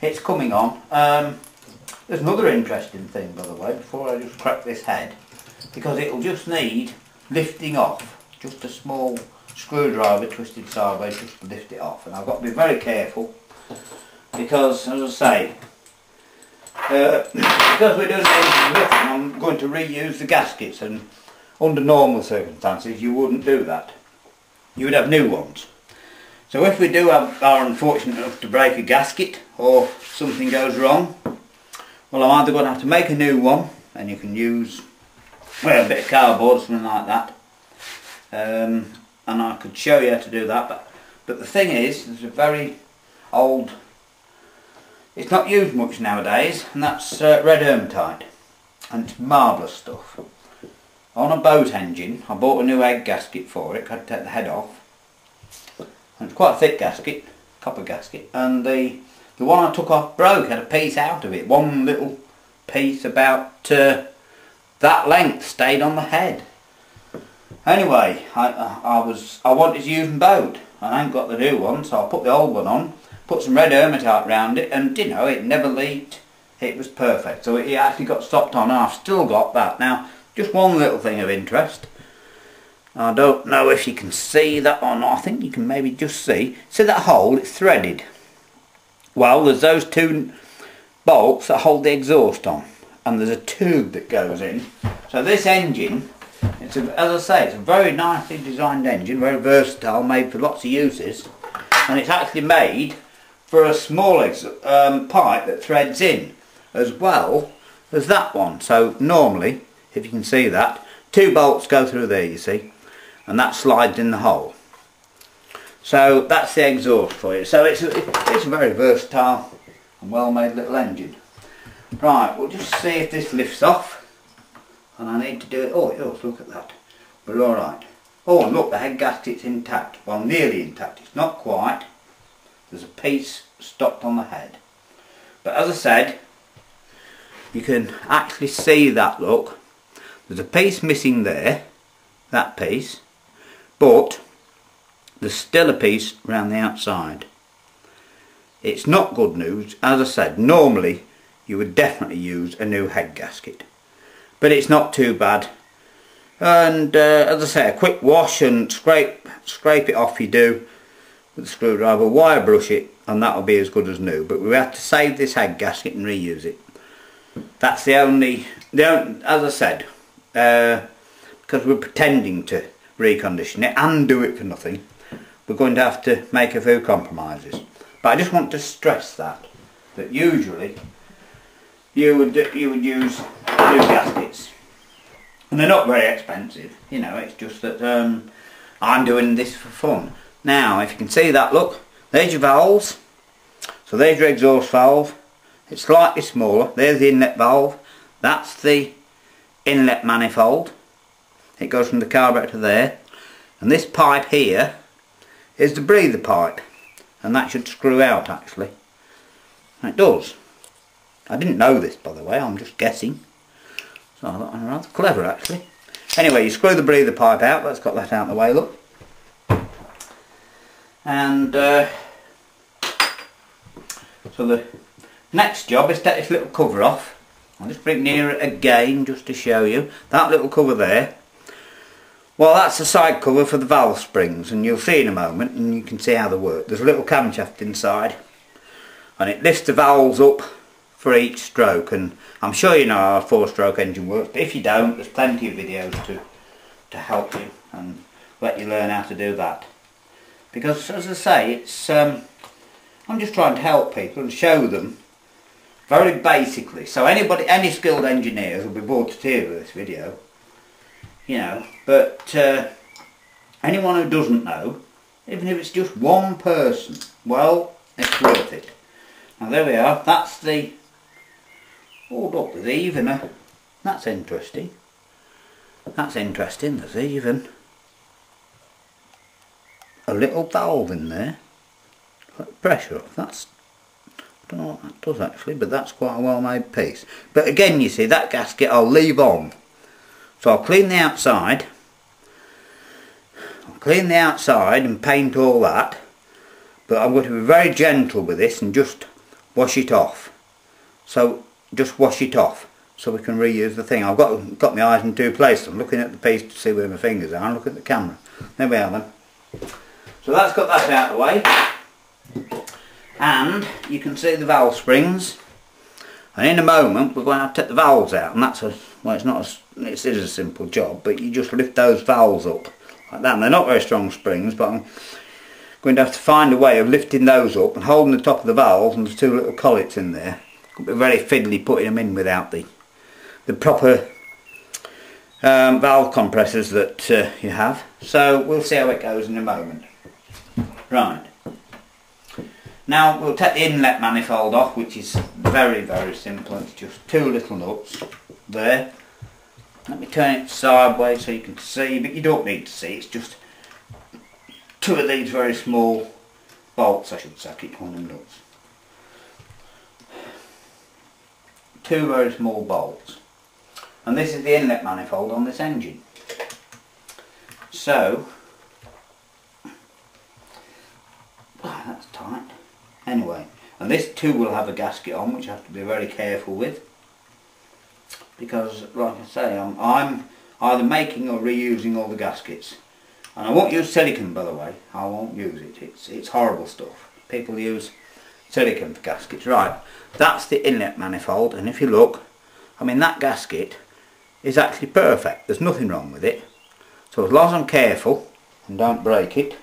it's coming on. There's another interesting thing, by the way, before I just crack this head, because it'll just need lifting off. Just a small screwdriver twisted sideways just to lift it off, and I've got to be very careful because, as I say, because we're doing engine lifting, I'm going to reuse the gaskets, and under normal circumstances you wouldn't do that. You would have new ones. So if we are unfortunate enough to break a gasket or something goes wrong, well, I'm either going to have to make a new one, and you can use, well, a bit of cardboard or something like that, and I could show you how to do that, but the thing is, there's a very old, it's not used much nowadays, and that's red hematite, and it's marvellous stuff. On a boat engine, I bought a new egg gasket for it, had to take the head off, and it's quite a thick gasket, copper gasket, and the one I took off broke, had a piece out of it, one little piece about that length stayed on the head. Anyway, I wanted to use my boat, and I ain't got the new one, so I put the old one on, put some red hematite around it, and you know, it never leaked. It was perfect, so it actually got stopped on, and I've still got that. Now, just one little thing of interest. I don't know if you can see that or not. I think you can maybe just see that hole, it's threaded. Well, there's those two bolts that hold the exhaust on, and there's a tube that goes in. So this engine, as I say, it's a very nicely designed engine, very versatile, made for lots of uses, and it's actually made for a small pipe that threads in as well as that one. So normally, if you can see that, two bolts go through there, you see, and that slides in the hole. So that's the exhaust for you. So it's a very versatile and well made little engine. Right, we'll just see if this lifts off. And I need to do it. Oh, it does, look at that. We're alright. Oh, look, the head gasket's intact. Well, nearly intact. It's not quite. There's a piece stopped on the head. But as I said, you can actually see that, look. There's a piece missing there, that piece, but there's still a piece around the outside. It's not good news. As I said, normally you would definitely use a new head gasket. But it's not too bad, and as I say, a quick wash and scrape it off you do with a screwdriver, wire brush it, and that'll be as good as new. But we have to save this head gasket and reuse it. That's the only as I said, because we're pretending to recondition it and do it for nothing, we're going to have to make a few compromises. But I just want to stress that usually you would use new gaskets, and they're not very expensive, you know. It's just that I'm doing this for fun. Now, if you can see that, look, there's your valves. So there's your exhaust valve. It's slightly smaller. There's the inlet valve. That's the inlet manifold. It goes from the carburetor to there, and this pipe here is the breather pipe, and that should screw out actually. And it does. I didn't know this, by the way, I'm just guessing. So I'm rather clever actually. Anyway, you screw the breather pipe out. Let's got that out of the way, look. And so the next job is to take this little cover off. I'll just bring it nearer again just to show you. That little cover there, well, that's the side cover for the valve springs, and you'll see in a moment, and you can see how they work. There's a little camshaft inside, and it lifts the valves up for each stroke, and I'm sure you know how a 4-stroke engine works, but if you don't, there's plenty of videos to help you and let you learn how to do that. Because, as I say, it's I'm just trying to help people and show them very basically. So any skilled engineers will be bored to tears with this video, you know, but anyone who doesn't know, even if it's just one person, well, it's worth it. Now there we are, that's the, oh look, there's even a, that's interesting, there's even a little valve in there, let pressure off. That's, I don't know what that does actually, but that's quite a well made piece. But again, you see, that gasket I'll leave on, so I'll clean the outside, and paint all that, but I'm going to be very gentle with this and just wash it off. So just wash it off so we can reuse the thing. I've got my eyes in two places. I'm looking at the piece to see where my fingers are. I'm looking at the camera. There we are then. So that's got that out of the way. And you can see the valve springs. And in a moment we're going to have to take the valves out, and that's well, it is a simple job, but you just lift those valves up like that. And they're not very strong springs, but I'm going to have to find a way of lifting those up and holding the top of the valves, and there's two little collets in there. It could be very fiddly putting them in without the proper valve compressors that you have. So we'll see how it goes in a moment. Right. Now we'll take the inlet manifold off, which is very, very simple. It's just two little nuts there. Let me turn it sideways so you can see, but you don't need to see. It's just two of these very small bolts, I should say. I keep calling them nuts. Two very small bolts. And this is the inlet manifold on this engine. So, that's tight. Anyway, and this too will have a gasket on, which I have to be very careful with, because like I say, I'm either making or reusing all the gaskets. And I won't use silicone, by the way. I won't use it. It's horrible stuff. People use silicone for gaskets. Right, that's the inlet manifold, and if you look, I mean, that gasket is actually perfect. There's nothing wrong with it. So as long as I'm careful and don't break it,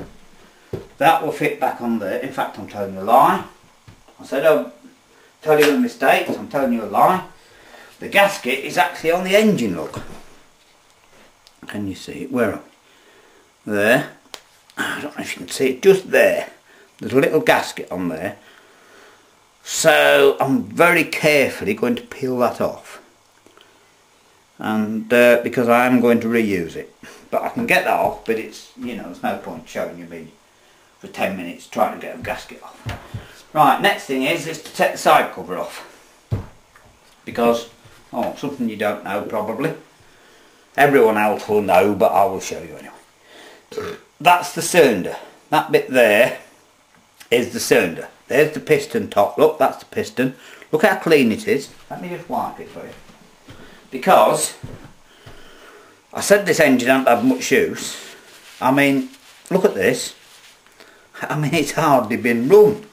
that will fit back on there. In fact, I'm telling you a lie. I said I'll tell you a mistake, I'm telling you a lie. The gasket is actually on the engine, look. Can you see it? Where? There. I don't know if you can see it, just there. There's a little gasket on there. So I'm very carefully going to peel that off. And because I am going to reuse it. But I can get that off, but it's, you know, there's no point showing you me for 10 minutes trying to get a gasket off. Right, next thing is to take the side cover off. Because, something you don't know probably. Everyone else will know, but I will show you anyway. That's the cylinder. That bit there is the cylinder. There's the piston top. Look, that's the piston. Look how clean it is. Let me just wipe it for you. Because I said this engine don't have much use. I mean, look at this. I mean, it's hardly been run.